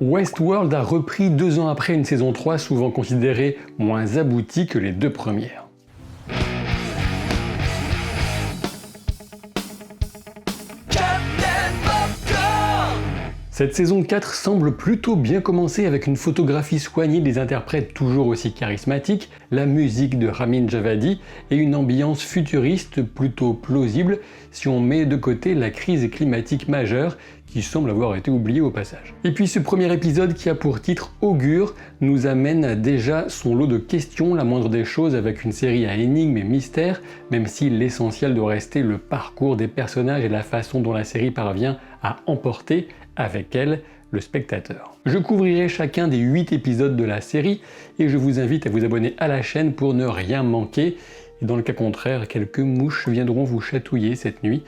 Westworld a repris 2 ans après une saison 3 souvent considérée moins aboutie que les 2 premières. Cette saison 4 semble plutôt bien commencer avec une photographie soignée des interprètes toujours aussi charismatiques, la musique de Ramin Djawadi et une ambiance futuriste plutôt plausible si on met de côté la crise climatique majeure qui semble avoir été oubliée au passage. Et puis ce premier épisode qui a pour titre Augure nous amène déjà son lot de questions, la moindre des choses avec une série à énigmes et mystères, même si l'essentiel doit rester le parcours des personnages et la façon dont la série parvient à emporter avec elle le spectateur. Je couvrirai chacun des 8 épisodes de la série et je vous invite à vous abonner à la chaîne pour ne rien manquer. Et dans le cas contraire, quelques mouches viendront vous chatouiller cette nuit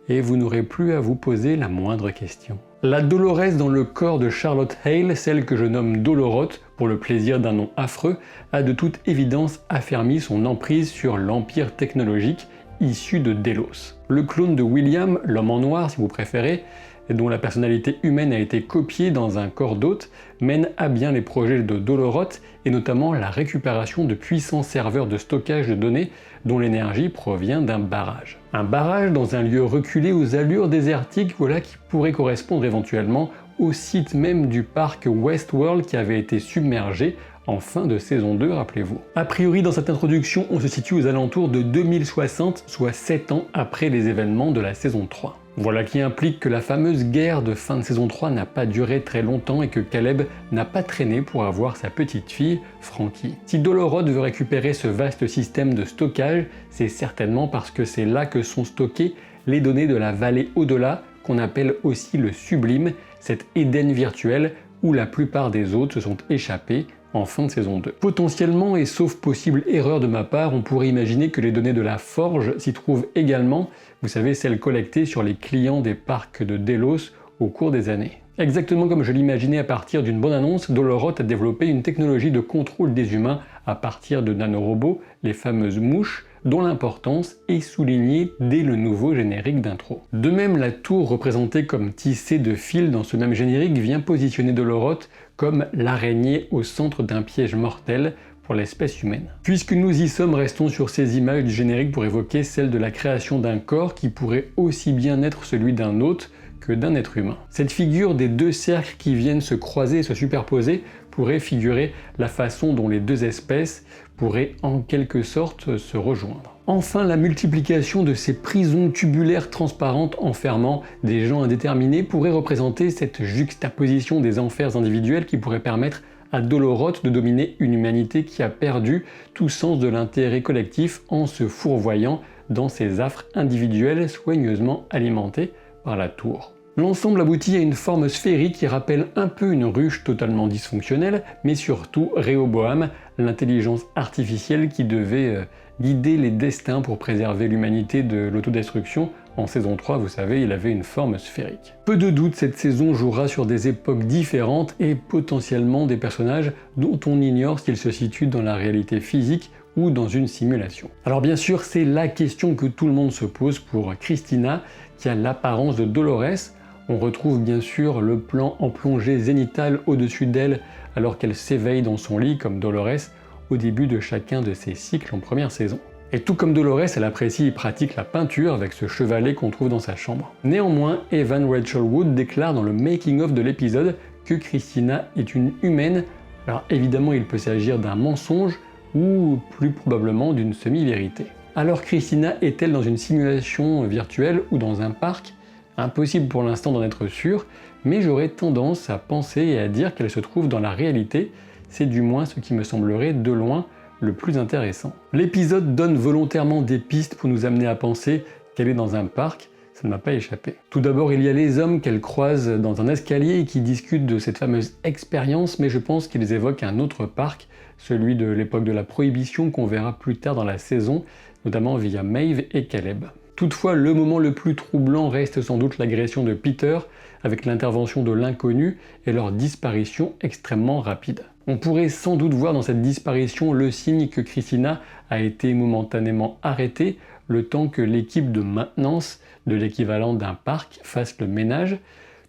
et vous n'aurez plus à vous poser la moindre question. La Dolores dans le corps de Charlotte Hale, celle que je nomme Doloroth pour le plaisir d'un nom affreux, a de toute évidence affermi son emprise sur l'empire technologique issu de Delos. Le clone de William, l'homme en noir si vous préférez, dont la personnalité humaine a été copiée dans un corps d'hôte, mène à bien les projets de Doloroth et notamment la récupération de puissants serveurs de stockage de données dont l'énergie provient d'un barrage. Un barrage dans un lieu reculé aux allures désertiques, voilà qui pourrait correspondre éventuellement au site même du parc Westworld qui avait été submergé en fin de saison 2, rappelez-vous. A priori, dans cette introduction, on se situe aux alentours de 2060, soit 7 ans après les événements de la saison 3. Voilà qui implique que la fameuse guerre de fin de saison 3 n'a pas duré très longtemps et que Caleb n'a pas traîné pour avoir sa petite fille, Frankie. Si Doloroth veut récupérer ce vaste système de stockage, c'est certainement parce que c'est là que sont stockées les données de la vallée au-delà, qu'on appelle aussi le Sublime, cet Éden virtuel où la plupart des hôtes se sont échappés en fin de saison 2. Potentiellement, et sauf possible erreur de ma part, on pourrait imaginer que les données de la Forge s'y trouvent également, vous savez, celles collectées sur les clients des parcs de Delos au cours des années. Exactement comme je l'imaginais à partir d'une bonne annonce, Doloroth a développé une technologie de contrôle des humains à partir de nanorobots, les fameuses mouches, dont l'importance est soulignée dès le nouveau générique d'intro. De même, la tour représentée comme tissée de fils dans ce même générique vient positionner Doloroth comme l'araignée au centre d'un piège mortel pour l'espèce humaine. Puisque nous y sommes, restons sur ces images du générique pour évoquer celle de la création d'un corps qui pourrait aussi bien être celui d'un hôte que d'un être humain. Cette figure des 2 cercles qui viennent se croiser et se superposer pourrait figurer la façon dont les 2 espèces pourraient en quelque sorte se rejoindre. Enfin, la multiplication de ces prisons tubulaires transparentes enfermant des gens indéterminés pourrait représenter cette juxtaposition des enfers individuels qui pourrait permettre à Doloroth de dominer une humanité qui a perdu tout sens de l'intérêt collectif en se fourvoyant dans ces affres individuelles soigneusement alimentées par la tour. L'ensemble aboutit à une forme sphérique qui rappelle un peu une ruche totalement dysfonctionnelle, mais surtout Rehoboam, l'intelligence artificielle qui devait guider les destins pour préserver l'humanité de l'autodestruction. En saison 3, vous savez, il avait une forme sphérique. Peu de doute, cette saison jouera sur des époques différentes et potentiellement des personnages dont on ignore s'ils se situent dans la réalité physique ou dans une simulation. Alors bien sûr, c'est la question que tout le monde se pose pour Christina, qui a l'apparence de Dolores. On retrouve bien sûr le plan en plongée zénitale au-dessus d'elle alors qu'elle s'éveille dans son lit comme Dolores au début de chacun de ses cycles en première saison. Et tout comme Dolores, elle apprécie et pratique la peinture avec ce chevalet qu'on trouve dans sa chambre. Néanmoins, Evan Rachel Wood déclare dans le making-of de l'épisode que Christina est une humaine. Alors évidemment, il peut s'agir d'un mensonge ou plus probablement d'une semi-vérité. Alors Christina est-elle dans une simulation virtuelle ou dans un parc ? Impossible pour l'instant d'en être sûr, mais j'aurais tendance à penser et à dire qu'elle se trouve dans la réalité. C'est du moins ce qui me semblerait de loin le plus intéressant. L'épisode donne volontairement des pistes pour nous amener à penser qu'elle est dans un parc, ça ne m'a pas échappé. Tout d'abord, il y a les hommes qu'elle croise dans un escalier et qui discutent de cette fameuse expérience, mais je pense qu'ils évoquent un autre parc, celui de l'époque de la Prohibition qu'on verra plus tard dans la saison, notamment via Maeve et Caleb. Toutefois, le moment le plus troublant reste sans doute l'agression de Peter, avec l'intervention de l'inconnu et leur disparition extrêmement rapide. On pourrait sans doute voir dans cette disparition le signe que Christina a été momentanément arrêtée, le temps que l'équipe de maintenance de l'équivalent d'un parc fasse le ménage.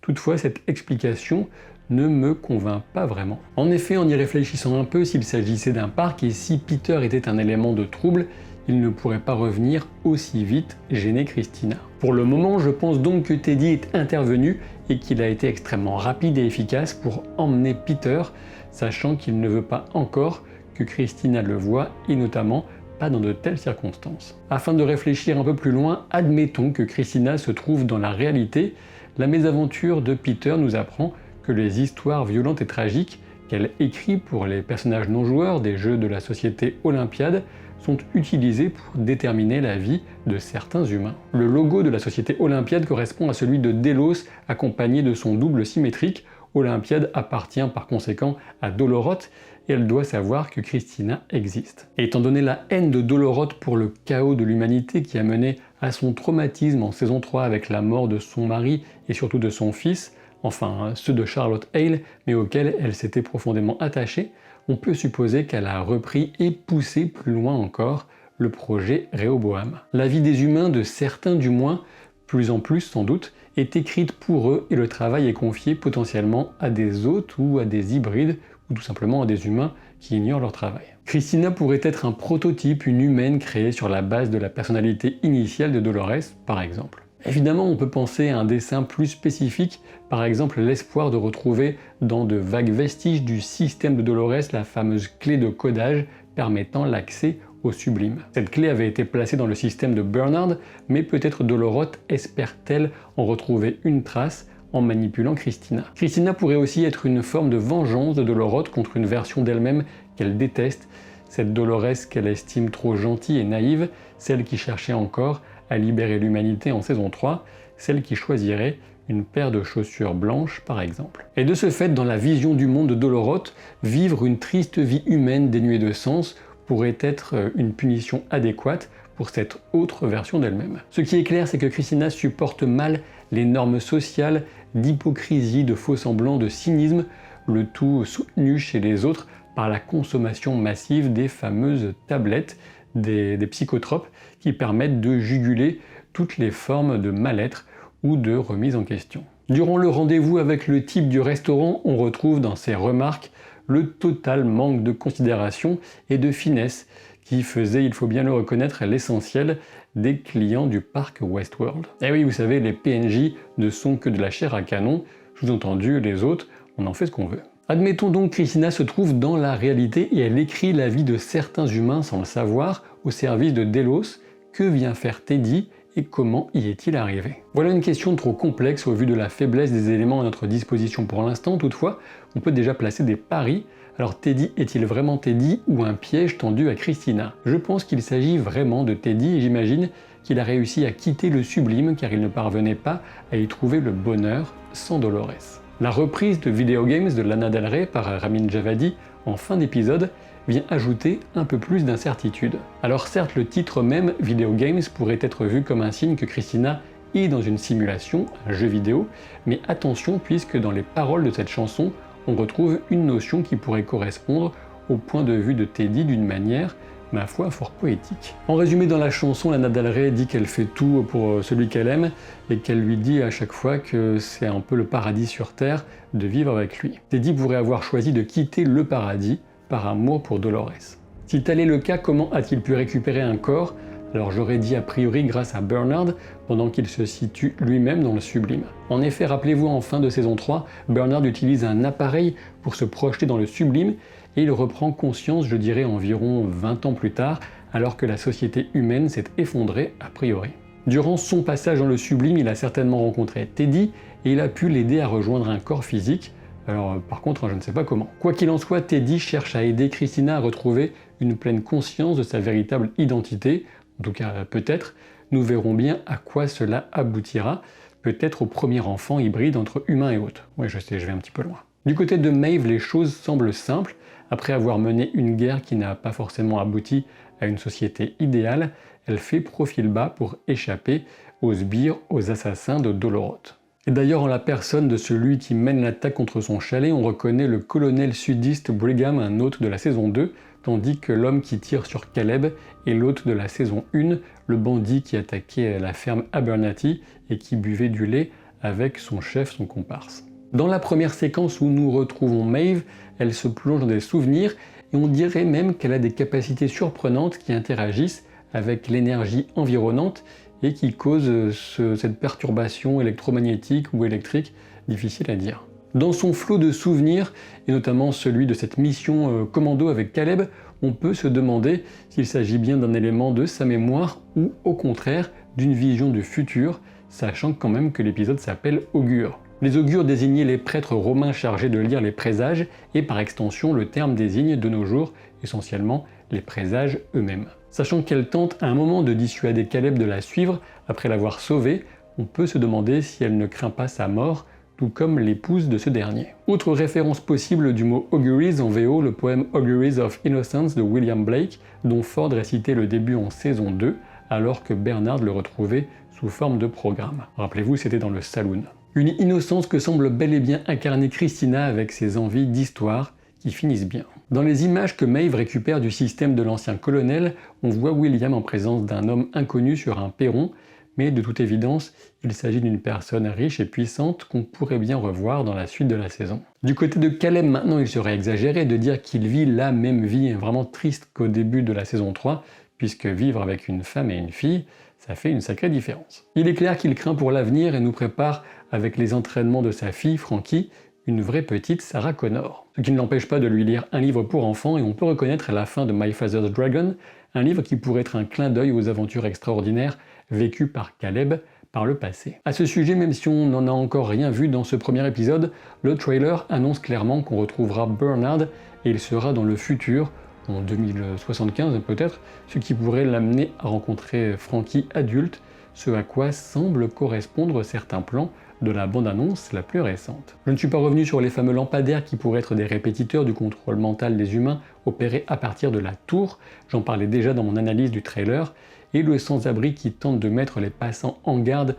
Toutefois, cette explication ne me convainc pas vraiment. En effet, en y réfléchissant un peu, s'il s'agissait d'un parc et si Peter était un élément de trouble, il ne pourrait pas revenir aussi vite gêner Christina. Pour le moment, je pense donc que Teddy est intervenu et qu'il a été extrêmement rapide et efficace pour emmener Peter, sachant qu'il ne veut pas encore que Christina le voie et notamment pas dans de telles circonstances. Afin de réfléchir un peu plus loin, admettons que Christina se trouve dans la réalité. La mésaventure de Peter nous apprend que les histoires violentes et tragiques qu'elle écrit pour les personnages non joueurs des jeux de la société Olympiade sont utilisées pour déterminer la vie de certains humains. Le logo de la société Olympiade correspond à celui de Delos accompagné de son double symétrique. Olympiade appartient par conséquent à Doloroth et elle doit savoir que Christina existe. Et étant donné la haine de Doloroth pour le chaos de l'humanité qui a mené à son traumatisme en saison 3 avec la mort de son mari et surtout de son fils, enfin ceux de Charlotte Hale, mais auxquels elle s'était profondément attachée, on peut supposer qu'elle a repris et poussé plus loin encore le projet Rehoboam. La vie des humains, de certains du moins, plus en plus sans doute, est écrite pour eux et le travail est confié potentiellement à des hôtes ou à des hybrides ou tout simplement à des humains qui ignorent leur travail. Christina pourrait être un prototype, une humaine créée sur la base de la personnalité initiale de Dolores, par exemple. Évidemment, on peut penser à un dessin plus spécifique, par exemple l'espoir de retrouver dans de vagues vestiges du système de Dolores la fameuse clé de codage permettant l'accès au sublime. Cette clé avait été placée dans le système de Bernard, mais peut-être Doloroth espère-t-elle en retrouver une trace en manipulant Christina. Christina pourrait aussi être une forme de vengeance de Doloroth contre une version d'elle-même qu'elle déteste, cette Dolores qu'elle estime trop gentille et naïve, celle qui cherchait encore à libérer l'humanité en saison 3, celle qui choisirait une paire de chaussures blanches par exemple. Et de ce fait, dans la vision du monde de Doloroth, vivre une triste vie humaine dénuée de sens pourrait être une punition adéquate pour cette autre version d'elle-même. Ce qui est clair, c'est que Christina supporte mal les normes sociales d'hypocrisie, de faux-semblants, de cynisme, le tout soutenu chez les autres par la consommation massive des fameuses tablettes, des psychotropes qui permettent de juguler toutes les formes de mal-être ou de remise en question. Durant le rendez-vous avec le type du restaurant, on retrouve dans ses remarques le total manque de considération et de finesse qui faisait, il faut bien le reconnaître, l'essentiel des clients du parc Westworld. Et oui, vous savez, les PNJ ne sont que de la chair à canon, sous-entendu, les autres, on en fait ce qu'on veut. Admettons donc que Christina se trouve dans la réalité et elle écrit la vie de certains humains sans le savoir, au service de Delos. Que vient faire Teddy et comment y est-il arrivé? Voilà une question trop complexe au vu de la faiblesse des éléments à notre disposition pour l'instant. Toutefois, on peut déjà placer des paris. Alors Teddy est-il vraiment Teddy ou un piège tendu à Christina? Je pense qu'il s'agit vraiment de Teddy et j'imagine qu'il a réussi à quitter le sublime car il ne parvenait pas à y trouver le bonheur sans Dolores. La reprise de Video Games de Lana Del Rey par Ramin Djawadi en fin d'épisode vient ajouter un peu plus d'incertitude. Alors certes, le titre même, Video Games, pourrait être vu comme un signe que Christina est dans une simulation, un jeu vidéo, mais attention puisque dans les paroles de cette chanson, on retrouve une notion qui pourrait correspondre au point de vue de Teddy d'une manière, ma foi, fort poétique. En résumé, dans la chanson, Lana Del Rey dit qu'elle fait tout pour celui qu'elle aime et qu'elle lui dit à chaque fois que c'est un peu le paradis sur Terre de vivre avec lui. Teddy pourrait avoir choisi de quitter le paradis par amour pour Dolores. Si tel est le cas, comment a-t-il pu récupérer un corps? Alors j'aurais dit a priori grâce à Bernard, pendant qu'il se situe lui-même dans le sublime. En effet, rappelez-vous, en fin de saison 3, Bernard utilise un appareil pour se projeter dans le sublime et il reprend conscience, je dirais environ 20 ans plus tard, alors que la société humaine s'est effondrée a priori. Durant son passage dans le sublime, il a certainement rencontré Teddy et il a pu l'aider à rejoindre un corps physique. Alors par contre, je ne sais pas comment. Quoi qu'il en soit, Teddy cherche à aider Christina à retrouver une pleine conscience de sa véritable identité. En tout cas, peut-être. Nous verrons bien à quoi cela aboutira. Peut-être au premier enfant hybride entre humain et hôte. Oui, je sais, je vais un petit peu loin. Du côté de Maeve, les choses semblent simples. Après avoir mené une guerre qui n'a pas forcément abouti à une société idéale, elle fait profil bas pour échapper aux sbires, aux assassins de Doloroth. Et d'ailleurs, en la personne de celui qui mène l'attaque contre son chalet, on reconnaît le colonel sudiste Brigham, un hôte de la saison 2, tandis que l'homme qui tire sur Caleb est l'hôte de la saison 1, le bandit qui attaquait la ferme Abernathy et qui buvait du lait avec son chef, son comparse. Dans la première séquence où nous retrouvons Maeve, elle se plonge dans des souvenirs et on dirait même qu'elle a des capacités surprenantes qui interagissent avec l'énergie environnante et qui causent cette perturbation électromagnétique ou électrique, difficile à dire. Dans son flot de souvenirs, et notamment celui de cette mission commando avec Caleb, on peut se demander s'il s'agit bien d'un élément de sa mémoire ou au contraire d'une vision du futur, sachant quand même que l'épisode s'appelle Augure. Les augures désignaient les prêtres romains chargés de lire les présages, et par extension le terme désigne de nos jours essentiellement les présages eux-mêmes. Sachant qu'elle tente à un moment de dissuader Caleb de la suivre après l'avoir sauvé, on peut se demander si elle ne craint pas sa mort, tout comme l'épouse de ce dernier. Autre référence possible du mot auguries en VO, le poème Auguries of Innocence de William Blake, dont Ford récitait le début en saison 2, alors que Bernard le retrouvait sous forme de programme. Rappelez-vous, c'était dans le saloon. Une innocence que semble bel et bien incarner Christina avec ses envies d'histoire qui finissent bien. Dans les images que Maeve récupère du système de l'ancien colonel, on voit William en présence d'un homme inconnu sur un perron, mais de toute évidence, il s'agit d'une personne riche et puissante qu'on pourrait bien revoir dans la suite de la saison. Du côté de Caleb, maintenant, il serait exagéré de dire qu'il vit la même vie vraiment triste qu'au début de la saison 3, puisque vivre avec une femme et une fille, ça fait une sacrée différence. Il est clair qu'il craint pour l'avenir et nous prépare, avec les entraînements de sa fille, Frankie, une vraie petite Sarah Connor. Ce qui ne l'empêche pas de lui lire un livre pour enfants, et on peut reconnaître à la fin de My Father's Dragon, un livre qui pourrait être un clin d'œil aux aventures extraordinaires vécues par Caleb par le passé. À ce sujet, même si on n'en a encore rien vu dans ce premier épisode, le trailer annonce clairement qu'on retrouvera Bernard et il sera dans le futur, en 2075 peut-être, ce qui pourrait l'amener à rencontrer Frankie adulte, ce à quoi semblent correspondre certains plans de la bande-annonce la plus récente. Je ne suis pas revenu sur les fameux lampadaires qui pourraient être des répétiteurs du contrôle mental des humains opérés à partir de la tour, j'en parlais déjà dans mon analyse du trailer, et le sans-abri qui tente de mettre les passants en garde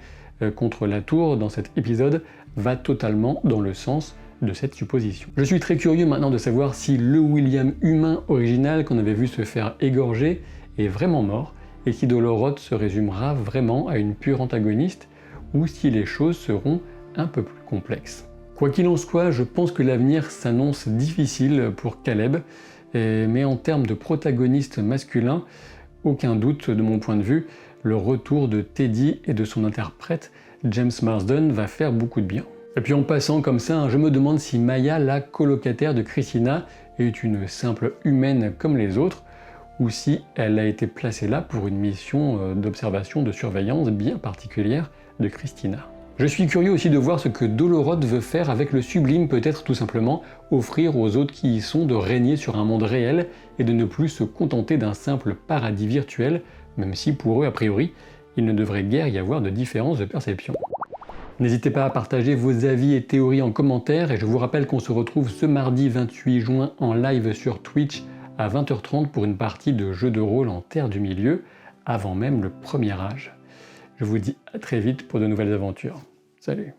contre la tour dans cet épisode va totalement dans le sens de cette supposition. Je suis très curieux maintenant de savoir si le William humain original qu'on avait vu se faire égorger est vraiment mort, et si Doloroth se résumera vraiment à une pure antagoniste, ou si les choses seront un peu plus complexes. Quoi qu'il en soit, je pense que l'avenir s'annonce difficile pour Caleb, mais en termes de protagoniste masculin, aucun doute de mon point de vue, le retour de Teddy et de son interprète, James Marsden, va faire beaucoup de bien. Et puis en passant comme ça, je me demande si Maya, la colocataire de Christina, est une simple humaine comme les autres, ou si elle a été placée là pour une mission d'observation, de surveillance bien particulière de Christina. Je suis curieux aussi de voir ce que Doloroth veut faire avec le sublime, peut-être tout simplement offrir aux autres qui y sont de régner sur un monde réel et de ne plus se contenter d'un simple paradis virtuel, même si pour eux, a priori, il ne devrait guère y avoir de différence de perception. N'hésitez pas à partager vos avis et théories en commentaire, et je vous rappelle qu'on se retrouve ce mardi 28 juin en live sur Twitch à 20h30 pour une partie de jeu de rôle en Terre du Milieu, avant même le premier âge. Je vous dis à très vite pour de nouvelles aventures. Salut!